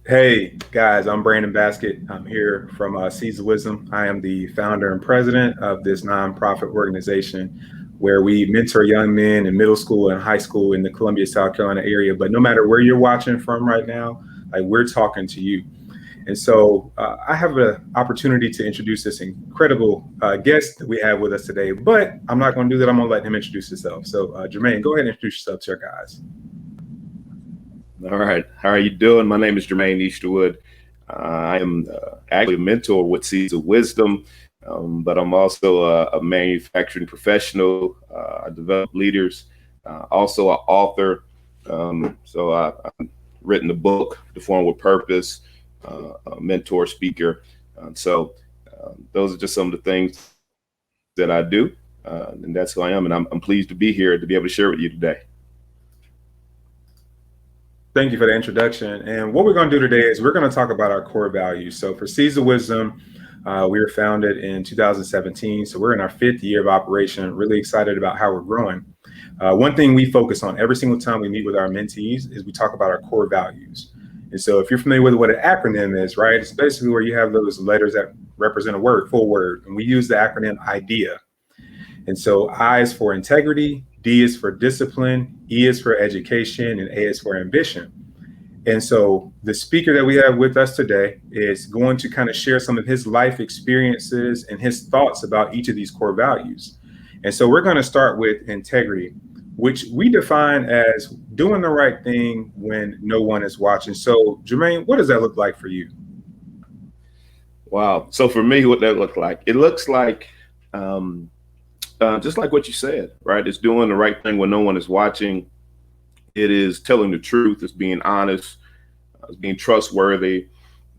Hey guys, I'm Brandon Basket. I'm here from Seeds of Wisdom. I am the founder and president of this nonprofit organization where we mentor young men in middle school and high school in the Columbia, South Carolina area. But no matter where you're watching from right now, like we're talking to you. And so I have an opportunity to introduce this incredible guest that we have with us today. But I'm not going to do that. I'm going to let him introduce himself. So Jermaine, go ahead and introduce yourself to our guys. All right. How are you doing? My name is Jermaine Easterwood. I am actually a mentor with Seeds of Wisdom, but I'm also a manufacturing professional. I develop leaders, also an author. I've written a book, The Form with Purpose, a mentor, speaker. Those are just some of the things that I do, and that's who I am. And I'm pleased to be here to be able to share with you today. Thank you for the introduction. And what we're going to do today is we're going to talk about our core values. So for Seeds of Wisdom, we were founded in 2017. So we're in our fifth year of operation, really excited about how we're growing. One thing we focus on every single time we meet with our mentees is we talk about our core values. And so if you're familiar with what an acronym is, right, it's basically where you have those letters that represent a word, full word. And we use the acronym IDEA. And so I is for integrity, D is for discipline, E is for education, and A is for ambition. And so the speaker that we have with us today is going to kind of share some of his life experiences and his thoughts about each of these core values. And so we're going to start with integrity, which we define as doing the right thing when no one is watching. So Jermaine, what does that look like for you? Wow. So for me, what that looked like, it looks like just like what you said, right? It's doing the right thing when no one is watching. It is telling the truth. It's being honest. It's being trustworthy.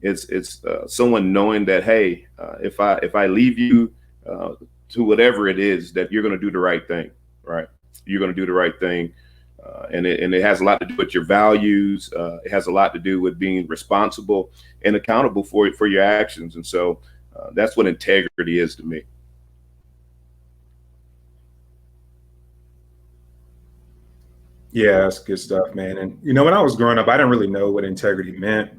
It's someone knowing that, hey, if I leave you to whatever it is, that you're going to do the right thing, right? You're going to do the right thing, and it has a lot to do with your values. It has a lot to do with being responsible and accountable for your actions. And so that's what integrity is to me. Yeah, that's good stuff, man. And when I was growing up, I didn't really know what integrity meant.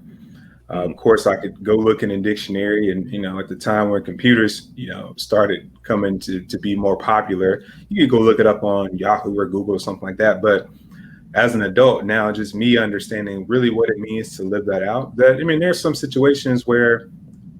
Of course, I could go look in a dictionary, and at the time when computers, started coming to be more popular, you could go look it up on Yahoo or Google or something like that. But as an adult now, just me understanding really what it means to live that out. That I mean, there's some situations where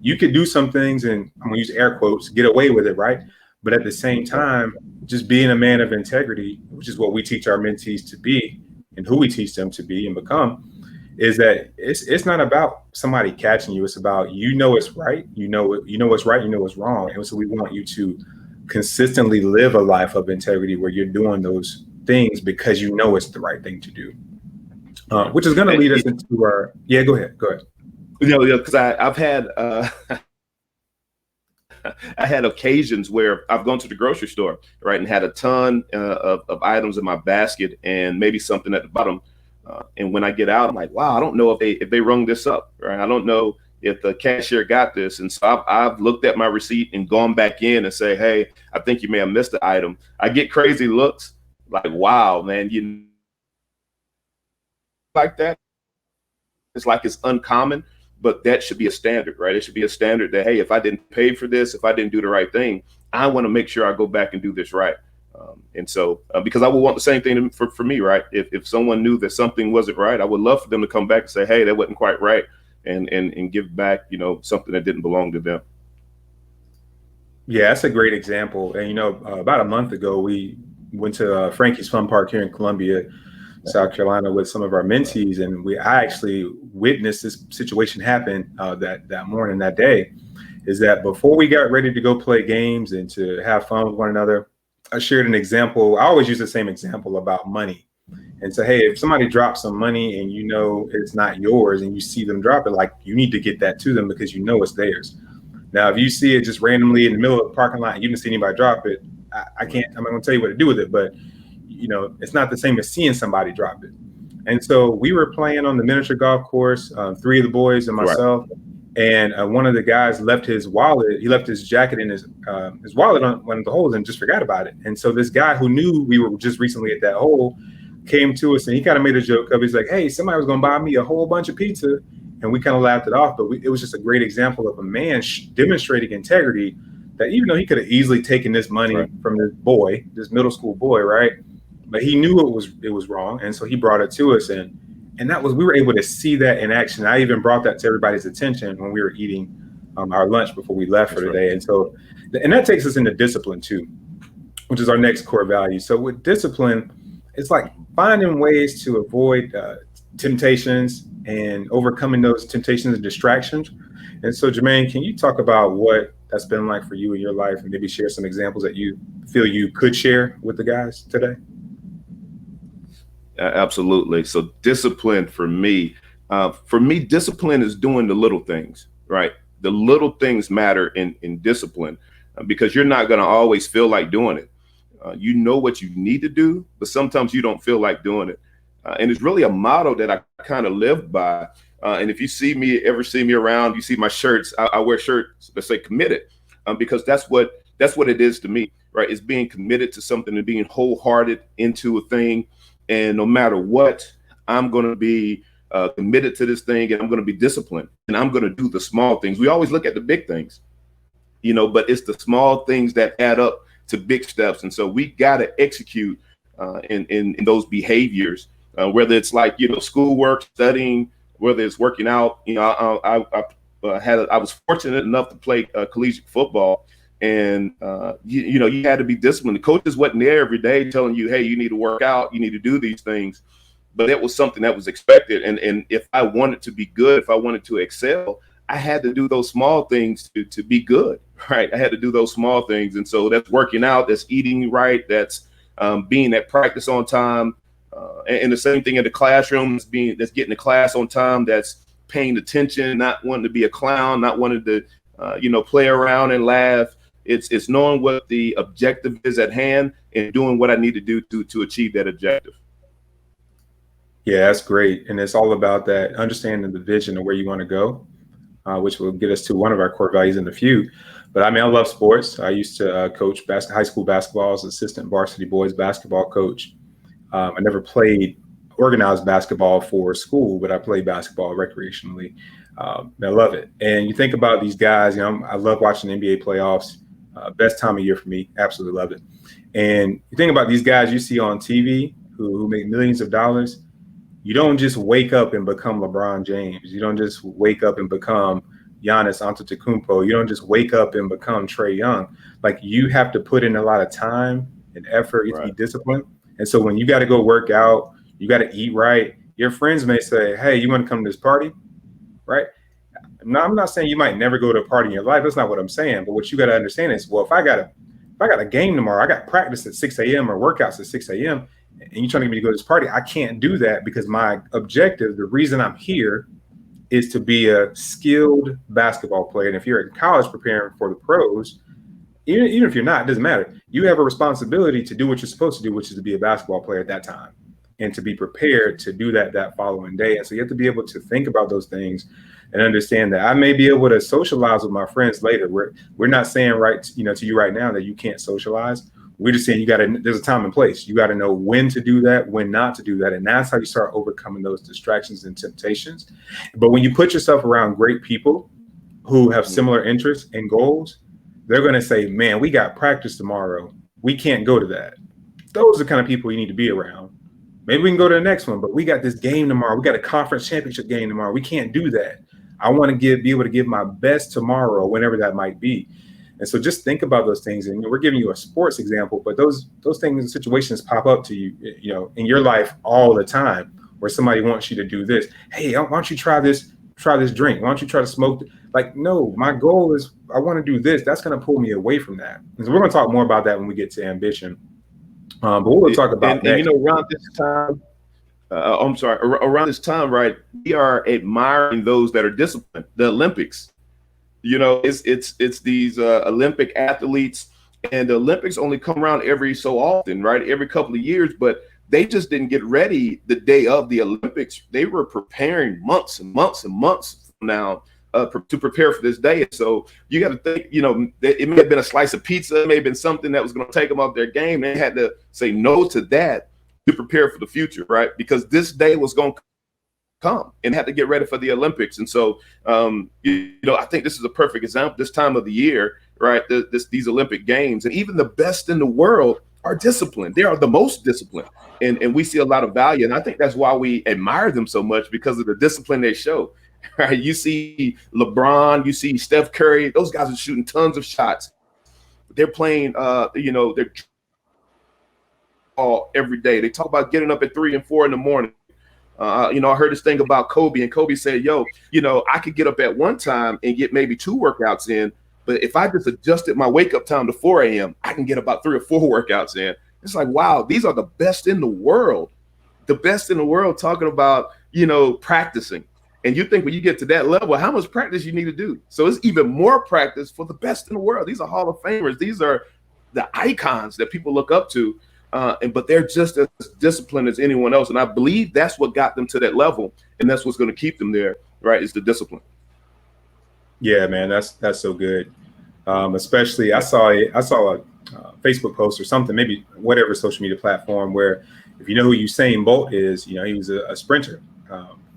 you could do some things, and I'm gonna use air quotes, get away with it, right? But at the same time, just being a man of integrity, which is what we teach our mentees to be, and who we teach them to be and become, is that it's not about somebody catching you. It's about it's right. What's right. You know what's wrong. And so we want you to consistently live a life of integrity where you're doing those things because you know it's the right thing to do. Which is going to lead us into our. Yeah, go ahead. Go ahead. Because I've had I had occasions where I've gone to the grocery store, right, and had a ton of items in my basket and maybe something at the bottom. And when I get out, I'm like, wow, I don't know if they rung this up, right? I don't know if the cashier got this. And so I've looked at my receipt and gone back in and say, hey, I think you may have missed the item. I get crazy looks like, wow, man, you like that. It's like it's uncommon, but that should be a standard, right? It should be a standard that, hey, if I didn't pay for this, if I didn't do the right thing, I want to make sure I go back and do this right. Because I would want the same thing for me, right? If someone knew that something wasn't right, I would love for them to come back and say, hey, that wasn't quite right, and give back, something that didn't belong to them. Yeah, that's a great example. And about a month ago, we went to Frankie's Fun Park here in Columbia, South Carolina, with some of our mentees, and I actually witnessed this situation happen that morning, that day. Is that before we got ready to go play games and to have fun with one another, I shared an example. I always use the same example about money, and so, hey, if somebody drops some money and it's not yours, and you see them drop it, like you need to get that to them because it's theirs. Now, if you see it just randomly in the middle of the parking lot and you didn't see anybody drop it, I can't. I'm not going to tell you what to do with it, but it's not the same as seeing somebody drop it. And so we were playing on the miniature golf course, three of the boys and myself. Right. And one of the guys left his wallet. He left his jacket in his wallet on one of the holes and just forgot about it. And so this guy who knew we were just recently at that hole came to us, and he kind of made a joke of, he's like, hey, somebody was going to buy me a whole bunch of pizza, and we kind of laughed it off. But it was just a great example of a man demonstrating integrity, that even though he could have easily taken this money from this boy, this middle school boy, right? But he knew it was wrong, and so he brought it to us, and that was, we were able to see that in action. I even brought that to everybody's attention when we were eating our lunch before we left for the day. And so, and that takes us into discipline too, which is our next core value. So with discipline, it's like finding ways to avoid temptations and overcoming those temptations and distractions. And so, Jermaine, can you talk about what that's been like for you in your life, and maybe share some examples that you feel you could share with the guys today? Absolutely. So discipline for me, discipline is doing the little things, right? The little things matter in discipline, because you're not going to always feel like doing it. You know what you need to do, but sometimes you don't feel like doing it. And it's really a motto that I kind of live by. And if you ever see me around, you see my shirts, I wear shirts that say committed, because that's what it is to me, right? It's being committed to something and being wholehearted into a thing. And no matter what, I'm going to be committed to this thing, and I'm going to be disciplined, and I'm going to do the small things. We always look at the big things, but it's the small things that add up to big steps. And so we got to execute in those behaviors, whether it's like, schoolwork, studying, whether it's working out. I was fortunate enough to play collegiate football. And, you had to be disciplined. The coaches wasn't there every day telling you, hey, you need to work out, you need to do these things. But it was something that was expected. And if I wanted to be good, if I wanted to excel, I had to do those small things to be good, right? I had to do those small things. And so that's working out, that's eating right, that's being at practice on time. And the same thing in the classroom, that's getting to class on time, that's paying attention, not wanting to be a clown, not wanting to, play around and laugh. It's knowing what the objective is at hand and doing what I need to do to achieve that objective. Yeah, that's great. And it's all about that understanding the vision of where you want to go, which will get us to one of our core values in a few. But I mean, I love sports. I used to coach high school basketball as assistant varsity boys basketball coach. I never played organized basketball for school, but I played basketball recreationally. I love it. And you think about these guys, I love watching NBA playoffs. Best time of year for me. Absolutely love it. And you think about these guys you see on TV who make millions of dollars. You don't just wake up and become LeBron James. You don't just wake up and become Giannis Antetokounmpo. You don't just wake up and become Trae Young. Like, you have to put in a lot of time and effort. You have to be disciplined. And so when you got to go work out, you got to eat right. Your friends may say, hey, you want to come to this party? Right? No, I'm not saying you might never go to a party in your life. That's not what I'm saying. But what you got to understand is, well, if I got a game tomorrow, I got practice at 6 a.m. or workouts at 6 a.m. and you're trying to get me to go to this party, I can't do that, because my objective, the reason I'm here, is to be a skilled basketball player. And if you're in college preparing for the pros, even if you're not, it doesn't matter. You have a responsibility to do what you're supposed to do, which is to be a basketball player at that time, and to be prepared to do that following day. And so you have to be able to think about those things and understand that I may be able to socialize with my friends later. We're not saying to you right now that you can't socialize. We're just saying there's a time and place. You got to know when to do that, when not to do that. And that's how you start overcoming those distractions and temptations. But when you put yourself around great people who have similar interests and goals, they're going to say, man, we got practice tomorrow. We can't go to that. Those are the kind of people you need to be around. Maybe we can go to the next one, but we got this game tomorrow. We got a conference championship game tomorrow. We can't do that. I want to be able to give my best tomorrow, whenever that might be. And so just think about those things. And we're giving you a sports example, but those things and situations pop up to you, in your life all the time, where somebody wants you to do this. Hey, why don't you try this drink? Why don't you try to smoke? Like, no, my goal is I want to do this. That's going to pull me away from that. And so we're going to talk more about that when we get to ambition. But we'll talk about and around this time, around this time, right, we are admiring those that are disciplined. The Olympics, it's these Olympic athletes, and the Olympics only come around every so often, right? Every couple of years, but they just didn't get ready the day of the Olympics. They were preparing months and months and months from now to prepare for this day. So you got to think, it may have been a slice of pizza, it may have been something that was going to take them off their game. They had to say no to that to prepare for the future, right? Because this day was going to come and had to get ready for the Olympics. And so, I think this is a perfect example. This time of the year, right? These Olympic Games, and even the best in the world are disciplined. They are the most disciplined, and we see a lot of value. And I think that's why we admire them so much, because of the discipline they show. Right? You see LeBron, you see Steph Curry; those guys are shooting tons of shots. They're playing, they're all every day. They talk about getting up at 3 and 4 in the morning. I heard this thing about Kobe, and Kobe said, I could get up at one time and get maybe 2 workouts in, but if I just adjusted my wake up time to 4 a.m., I can get about 3 or 4 workouts in. It's like, wow, these are the best in the world talking about, practicing. And you think when you get to that level, how much practice you need to do. So it's even more practice for the best in the world. These are Hall of Famers. These are the icons that people look up to. But they're just as disciplined as anyone else. And I believe that's what got them to that level. And that's what's going to keep them there, right? Is the discipline. Yeah, man, that's so good. Especially I saw a Facebook post or something, maybe whatever social media platform, where if you know who Usain Bolt is, he was a sprinter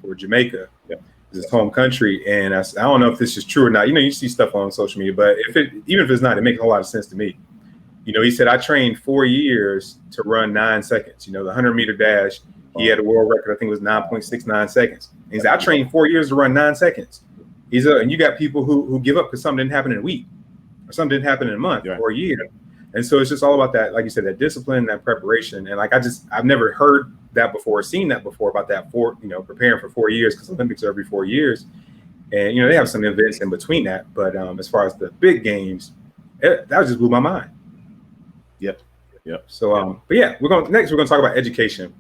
for Jamaica. Yeah. It's his home country. And I don't know if this is true or not. You see stuff on social media, but even if it's not, it makes a whole lot of sense to me. He said, I trained 4 years to run 9 seconds. The 100-meter dash, he had a world record, I think it was 9.69 seconds. And he said, I trained 4 years to run 9 seconds. And you got people who give up because something didn't happen in a week, or something didn't happen in a month or a year. And so it's just all about that, like you said, that discipline, that preparation. And I've never heard that before, seen that before, about that preparing for 4 years, because Olympics are every 4 years. And, they have some events in between that. But as far as the big games, that just blew my mind. Yep. So, but yeah, we're going to talk about education.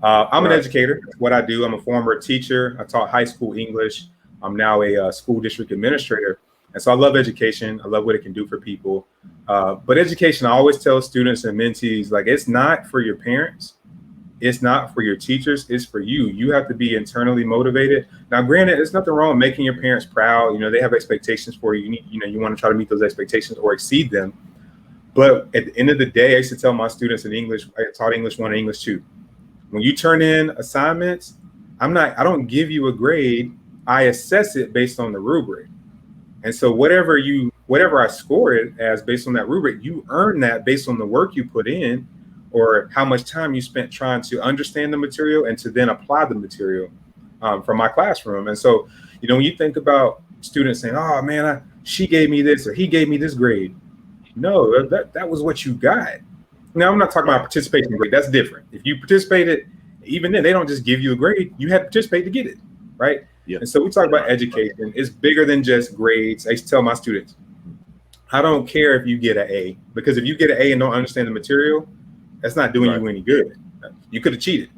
I'm an educator. That's what I do. I'm a former teacher. I taught high school English. I'm now a school district administrator. And so I love education. I love what it can do for people. But education, I always tell students and mentees, like, it's not for your parents. It's not for your teachers. It's for you. You have to be internally motivated. Now, granted, there's nothing wrong with making your parents proud. They have expectations for you. You want to try to meet those expectations or exceed them. But at the end of the day, I used to tell my students in English, I taught English 1 and English 2. When you turn in assignments, I don't give you a grade. I assess it based on the rubric. And so whatever I score it as based on that rubric, you earn that based on the work you put in, or how much time you spent trying to understand the material and to then apply the material from my classroom. And so, when you think about students saying, oh man, she gave me this or he gave me this grade. No, that was what you got. Now, I'm not talking about participation grade. That's different. If you participated, even then, they don't just give you a grade. You had to participate to get it, right? Yeah. And so we talk about education. It's bigger than just grades. I used to tell my students, I don't care if you get an A, because if you get an A and don't understand the material, that's not doing you any good. You could have cheated,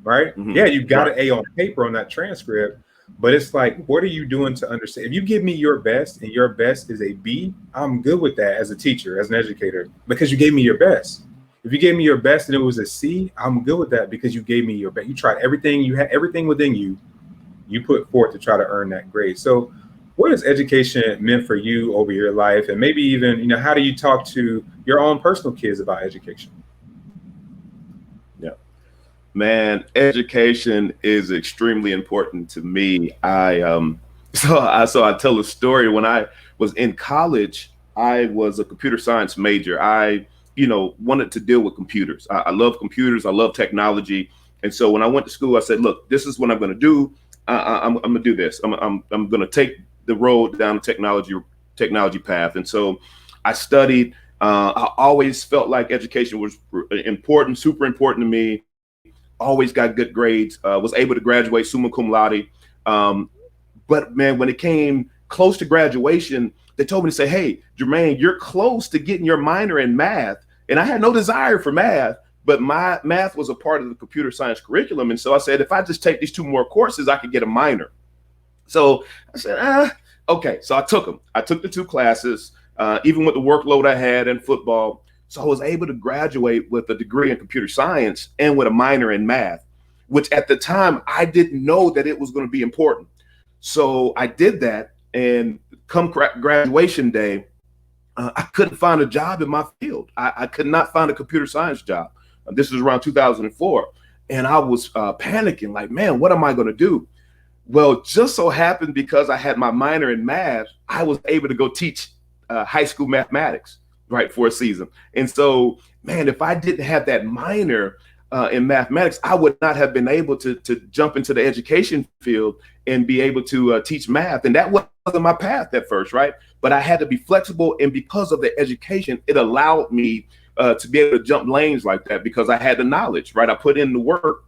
right? Mm-hmm. Yeah, you got an A on paper on that transcript, but it's like, what are you doing to understand? If you give me your best and your best is a B, I'm good with that as a teacher, as an educator, because you gave me your best. If you gave me your best and it was a C, I'm good with that because you gave me your best. You tried everything, you had everything within you, you put forth to try to earn that grade. So what has education meant for you over your life? And maybe even, how do you talk to your own personal kids about education? Man, education is extremely important to me. So I tell a story. When I was in college, I was a computer science major. I, wanted to deal with computers. I love computers. I love technology. And so when I went to school, I said, look, this is what I'm going to do. I'm going to do this. I'm going to take the road down the technology path. And so I studied. I always felt like education was important, super important to me. Always got good grades, was able to graduate summa cum laude. But man, when it came close to graduation, they told me to say, hey, Jermaine, you're close to getting your minor in math. And I had no desire for math, but my math was a part of the computer science curriculum. And so I said, if I just take these 2 more courses, I could get a minor. So I said, okay. So I took them. I took the 2 classes, even with the workload I had in football. So I was able to graduate with a degree in computer science and with a minor in math, which at the time I didn't know that it was going to be important. So I did that, and come graduation day, I couldn't find a job in my field. I could not find a computer science job. This was around 2004. And I was panicking like, man, what am I going to do? Well, just so happened because I had my minor in math, I was able to go teach high school mathematics, right, for a season. And so, man, if I didn't have that minor in mathematics, I would not have been able to jump into the education field and be able to teach math. And that wasn't my path at first, right? But I had to be flexible. And because of the education, it allowed me to be able to jump lanes like that because I had the knowledge, right? I put in the work.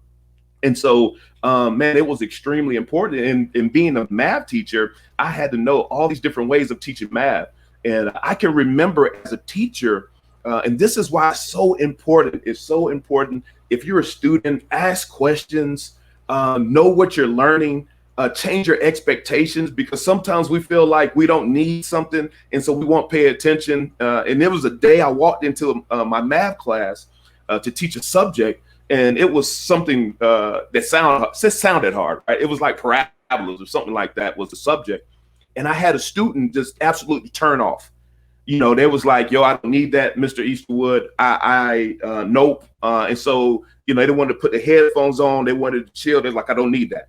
And so, man, it was extremely important. In being a math teacher, I had to know all these different ways of teaching math. And I can remember as a teacher, and this is why it's so important. It's so important. If you're a student, ask questions, know what you're learning, change your expectations, because sometimes we feel like we don't need something. And so we won't pay attention. And there was a day I walked into my math class to teach a subject. And it was something that sounded hard, right? It was like parabolas or something like that was the subject. And I had a student just absolutely turn off. You know, they was like, yo, I don't need that, Mr. Easterwood. Nope. And so, you know, they wanted to put the headphones on. They wanted to chill. They're like, I don't need that.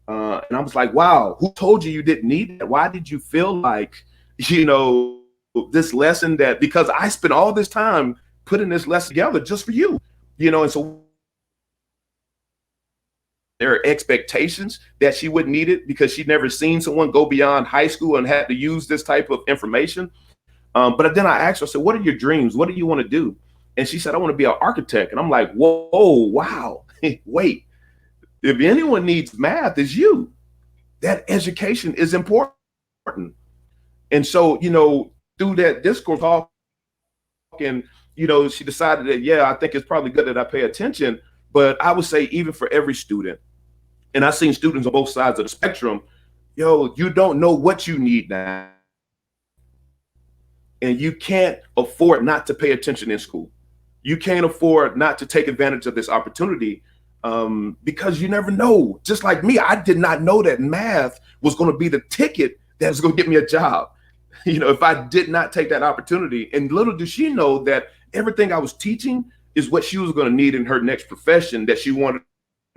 And I was like, wow, who told you didn't need that? Why did you feel like, you know, this lesson that, because I spent all this time putting this lesson together just for you, you know, and so there are expectations that she wouldn't need it because she'd never seen someone go beyond high school and had to use this type of information. But then I asked her, I said, what are your dreams? What do you want to do? And she said, I want to be an architect. And I'm like, whoa, wow. Wait, if anyone needs math, it's you. That education is important. And so, you know, through that discourse talk, and, you know, she decided that, yeah, I think it's probably good that I pay attention. But I would say even for every student, and I've seen students on both sides of the spectrum, yo, you don't know what you need now. And you can't afford not to pay attention in school. You can't afford not to take advantage of this opportunity because you never know. Just like me, I did not know that math was going to be the ticket that was going to get me a job. You know, if I did not take that opportunity. And little did she know that everything I was teaching is what she was going to need in her next profession that she wanted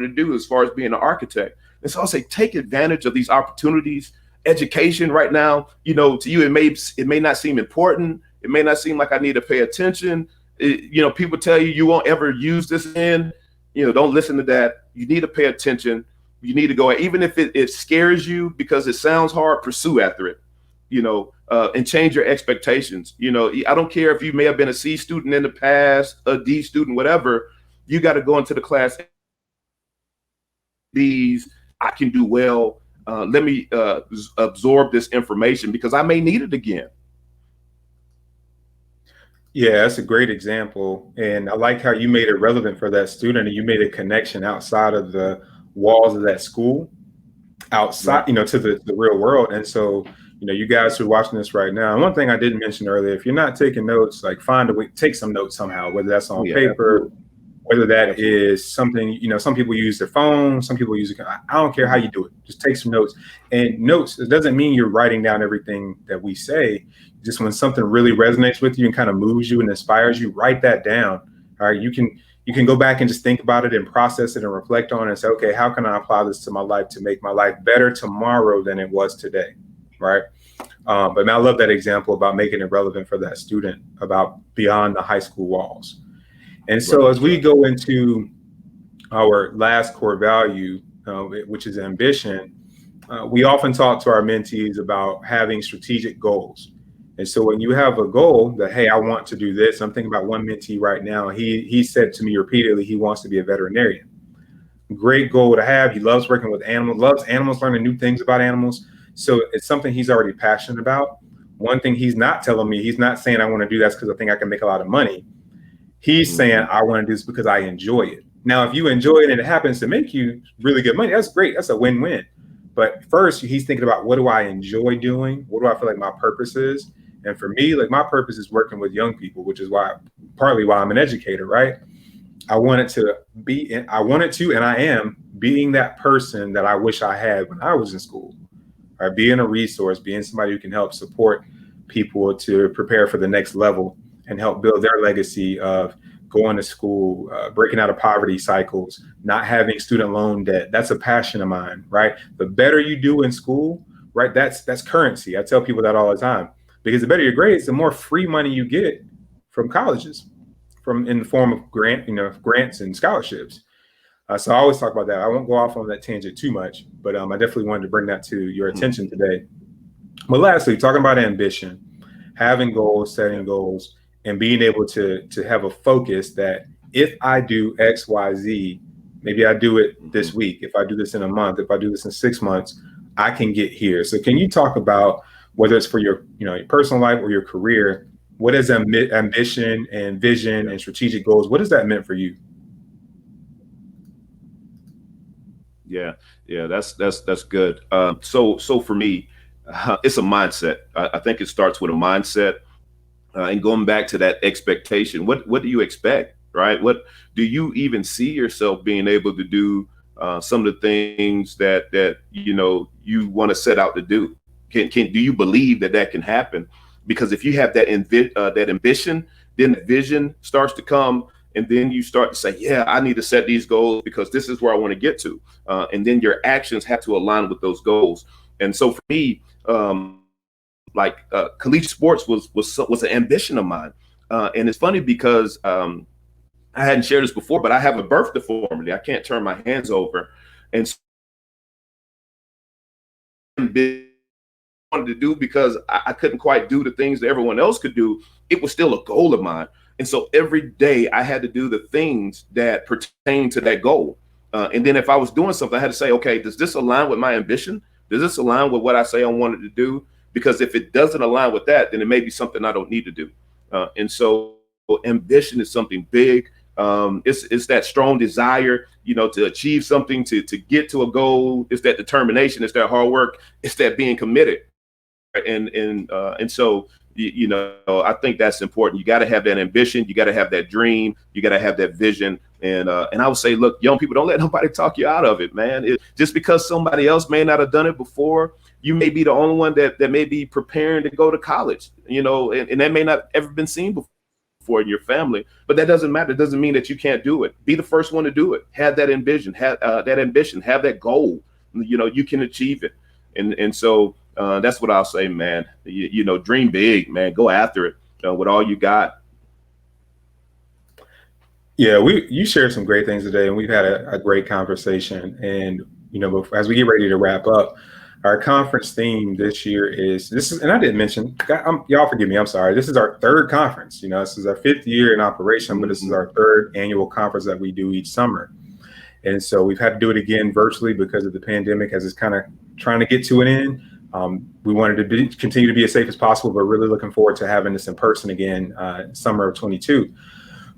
to do as far as being an architect. And so I'll say, take advantage of these opportunities. Education right now, you know, to you, it may not seem important. It may not seem like I need to pay attention. You know, people tell you you won't ever use this in, you know, don't listen to that. You need to pay attention. You need to go, even if it scares you because it sounds hard, pursue after it, you know, and change your expectations. You know, I don't care if you may have been a C student in the past, a D student, whatever, you got to go into the class. I can do well. Let me absorb this information because I may need it again. Yeah, that's a great example. And I like how you made it relevant for that student and you made a connection outside of the walls of that school, outside, Right. you know, to the real world. And so, you know, you guys who are watching this right now, and one thing I didn't mention earlier, if you're not taking notes, like find a way, take some notes somehow, whether that's Oh, on yeah, paper, absolutely. whether that Absolutely. is something, you know, some people use their phone, some people use it. I don't care how you do it. Just take some notes. And notes, it doesn't mean you're writing down everything that we say. Just when something really resonates with you and kind of moves you and inspires you, write that down. All right. You can go back and just think about it and process it and reflect on it and say, okay, how can I apply this to my life to make my life better tomorrow than it was today? Right. But I love that example about making it relevant for that student about beyond the high school walls. And so Right. as we Right. go into our last core value, which is ambition, we often talk to our mentees about having strategic goals. And so when you have a goal that, hey, I want to do this, I'm thinking about one mentee right now. He said to me repeatedly, he wants to be a veterinarian. Great goal to have. He loves working with animals, loves animals, learning new things about animals. So it's something he's already passionate about. One thing he's not telling me, he's not saying I want to do that because I think I can make a lot of money. He's saying, Mhm. I want to do this because I enjoy it. Now, if you enjoy it and it happens to make you really good money, that's great. That's a win-win. But first, he's thinking about what do I enjoy doing? What do I feel like my purpose is? And for me, like my purpose is working with young people, which is partly why I'm an educator, right? I wanted to, and I am being that person that I wish I had when I was in school, right? Being a resource, being somebody who can help support people to prepare for the next level and help build their legacy of going to school, breaking out of poverty cycles, not having student loan debt. That's a passion of mine, right? The better you do in school, right? That's currency. I tell people that all the time, because the better your grades, the more free money you get from colleges, from in the form of grants and scholarships. So I always talk about that. I won't go off on that tangent too much, but I definitely wanted to bring that to your attention today. But lastly, talking about ambition, having goals, setting goals, and being able to have a focus that if I do X, Y, Z, maybe I do it this week. If I do this in a month, if I do this in 6 months, I can get here. So can you talk about whether it's for your your personal life or your career, what is ambition and vision and strategic goals? What does that mean for you? Yeah, that's good. So for me, it's a mindset. I think it starts with a mindset, and going back to that expectation. What do you expect, right? What do you even see yourself being able to do? Some of the things that you want to set out to do. Do you believe that can happen? Because if you have that that ambition, then the vision starts to come. And then you start to say, yeah, I need to set these goals because this is where I want to get to. And then your actions have to align with those goals. And so for me, collegiate sports was an ambition of mine. And it's funny because I hadn't shared this before, but I have a birth deformity. I can't turn my hands over. And so I wanted to do because I couldn't quite do the things that everyone else could do. It was still a goal of mine. And so every day I had to do the things that pertain to that goal. And then if I was doing something, I had to say, okay, does this align with my ambition? Does this align with what I say I wanted to do? Because if it doesn't align with that, then it may be something I don't need to do. And so ambition is something big. It's that strong desire, to achieve something, to get to a goal. It's that determination. It's that hard work. It's that being committed. And so I think that's important. You got to have that ambition. You got to have that dream. You got to have that vision. And I would say, look, young people, don't let nobody talk you out of it, man. Just because somebody else may not have done it before, you may be the only one that may be preparing to go to college, and that may not ever been seen before in your family. But that doesn't matter. It doesn't mean that you can't do it. Be the first one to do it. Have that ambition. Have that ambition. Have that goal. You can achieve it. And so that's what I'll say, man. Dream big, man. Go after it with all you got. Yeah, you shared some great things today, and we've had a great conversation. And as we get ready to wrap up, our conference theme this year and I didn't mention, y'all forgive me, I'm sorry. This is our third conference. This is our 5th year in operation, but this is our 3rd annual conference that we do each summer. And so we've had to do it again virtually because of the pandemic, as it's kind of trying to get to an end. We wanted to continue to be as safe as possible, but really looking forward to having this in person again, summer of 22.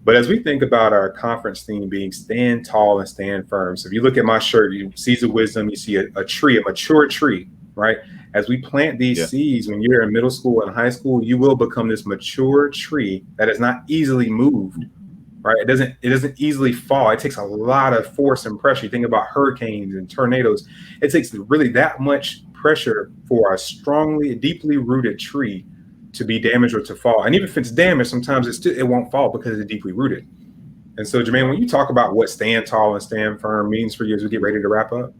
But as we think about our conference theme being stand tall and stand firm. So if you look at my shirt, you see the wisdom, you see a tree, a mature tree, right? As we plant these seeds, when you're in middle school and high school, you will become this mature tree that is not easily moved, right? It doesn't easily fall. It takes a lot of force and pressure. You think about hurricanes and tornadoes. It takes really that much pressure for a deeply rooted tree to be damaged or to fall. And even if it's damaged, sometimes it won't fall because it's deeply rooted. And so, Jermaine, when you talk about what stand tall and stand firm means for you as we get ready to wrap up.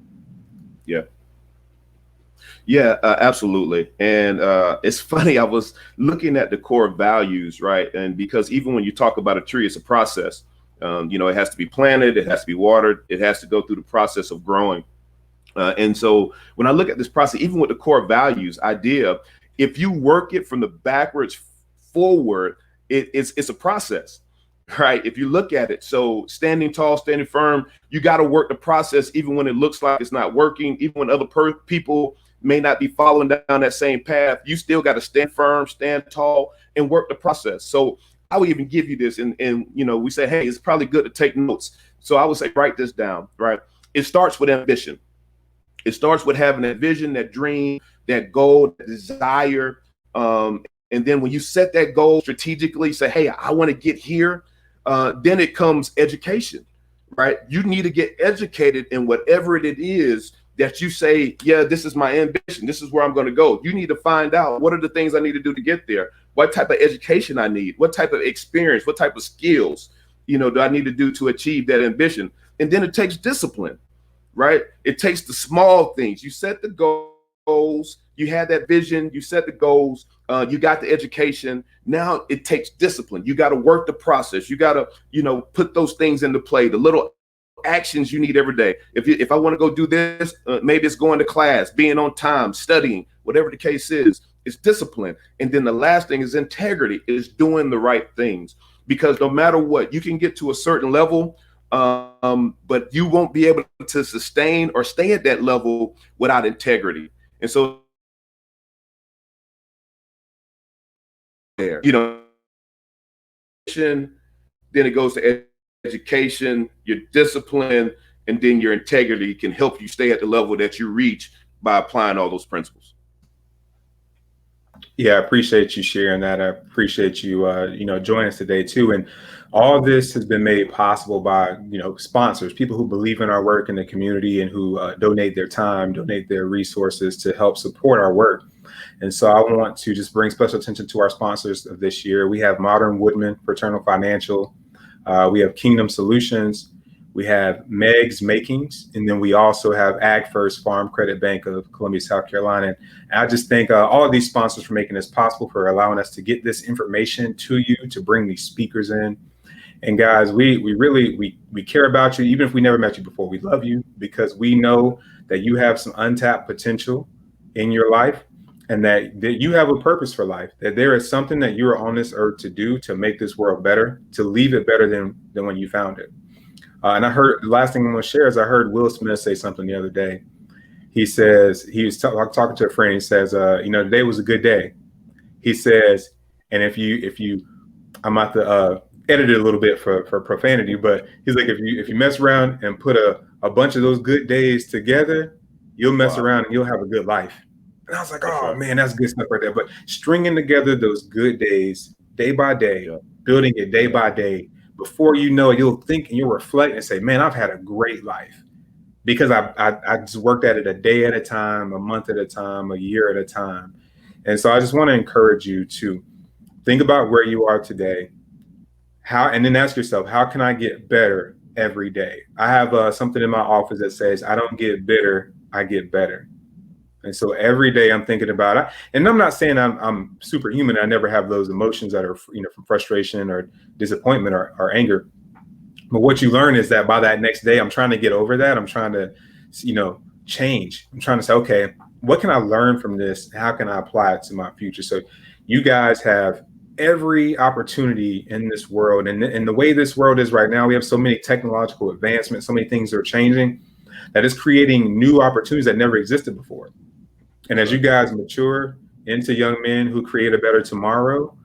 Yeah, absolutely. And it's funny, I was looking at the core values, right? And because even when you talk about a tree, it's a process. It has to be planted, it has to be watered, it has to go through the process of growing. And so when I look at this process, even with the core values idea, if you work it from the backwards forward, it's a process, right? If you look at it, so standing tall, standing firm, you got to work the process, even when it looks like it's not working, even when other people may not be following down that same path, you still got to stand firm, stand tall, and work the process. So I would even give you this, and we say, hey, it's probably good to take notes. So I would say, write this down, right? It starts with ambition. It starts with having that vision, that dream, that goal, that desire. And then when you set that goal strategically, say, hey, I want to get here. Then it comes education, right? You need to get educated in whatever it is that you say, yeah, this is my ambition. This is where I'm going to go. You need to find out what are the things I need to do to get there, what type of education I need, what type of experience, what type of skills. do I need to do to achieve that ambition? And then it takes discipline, right? It takes the small things. You set the goals, you had that vision, you set the goals, you got the education. Now it takes discipline. You got to work the process. You got to, put those things into play, the little actions you need every day. If I want to go do this, maybe it's going to class, being on time, studying, whatever the case is. It's discipline. And then the last thing is integrity, is doing the right things. Because no matter what, you can get to a certain level, but you won't be able to sustain or stay at that level without integrity. And so there, then it goes to education, your discipline, and then your integrity can help you stay at the level that you reach by applying all those principles. Yeah, I appreciate you sharing that. I appreciate you, joining us today too. And all this has been made possible by, sponsors, people who believe in our work in the community and who donate their time, donate their resources to help support our work. And so I want to just bring special attention to our sponsors of this year. We have Modern Woodman Fraternal Financial. We have Kingdom Solutions. We have Meg's Makings, and then we also have Ag First Farm Credit Bank of Columbia, South Carolina. And I just thank all of these sponsors for making this possible, for allowing us to get this information to you, to bring these speakers in. And guys, we really care about you, even if we never met you before. We love you because we know that you have some untapped potential in your life, and that you have a purpose for life, that there is something that you are on this earth to do, to make this world better, to leave it better than when you found it. And I heard, the last thing I'm going to share is I heard Will Smith say something the other day. He says, he was talking to a friend. He says, today was a good day. He says, and if you, I'm about to edit it a little bit for profanity, but he's like, if you mess around and put a bunch of those good days together, you'll mess around and you'll have a good life. And I was like, man, that's good stuff right there. But stringing together those good days, day by day, building it day by day, before you know it, you'll think and you'll reflect and say, man, I've had a great life because I just worked at it a day at a time, a month at a time, a year at a time. And so I just want to encourage you to think about where you are today, and then ask yourself, how can I get better every day? I have something in my office that says, I don't get bitter, I get better. And so every day I'm thinking about it. And I'm not saying I'm superhuman. I never have those emotions that are, from frustration or disappointment or anger. But what you learn is that by that next day, I'm trying to get over that. I'm trying to, change. I'm trying to say, okay, what can I learn from this? How can I apply it to my future? So you guys have every opportunity in this world. And the way this world is right now, we have so many technological advancements, so many things are changing, that is creating new opportunities that never existed before. And as you guys mature into young men who create a better tomorrow,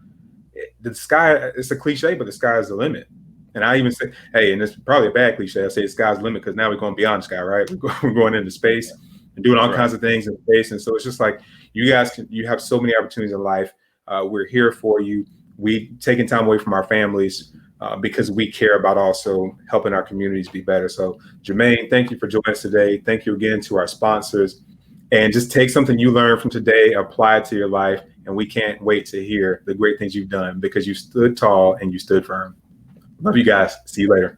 the sky, it's a cliche, but the sky is the limit. And I even say, hey, and it's probably a bad cliche, I say the sky's the limit because now we're going beyond the sky, right? We're going into space and doing all kinds of things in space. And so it's just like, you have so many opportunities in life. We're here for you. We taking time away from our families because we care about also helping our communities be better. So Jermaine, thank you for joining us today. Thank you again to our sponsors. And just take something you learned from today, apply it to your life. And we can't wait to hear the great things you've done because you stood tall and you stood firm. Love you guys. See you later.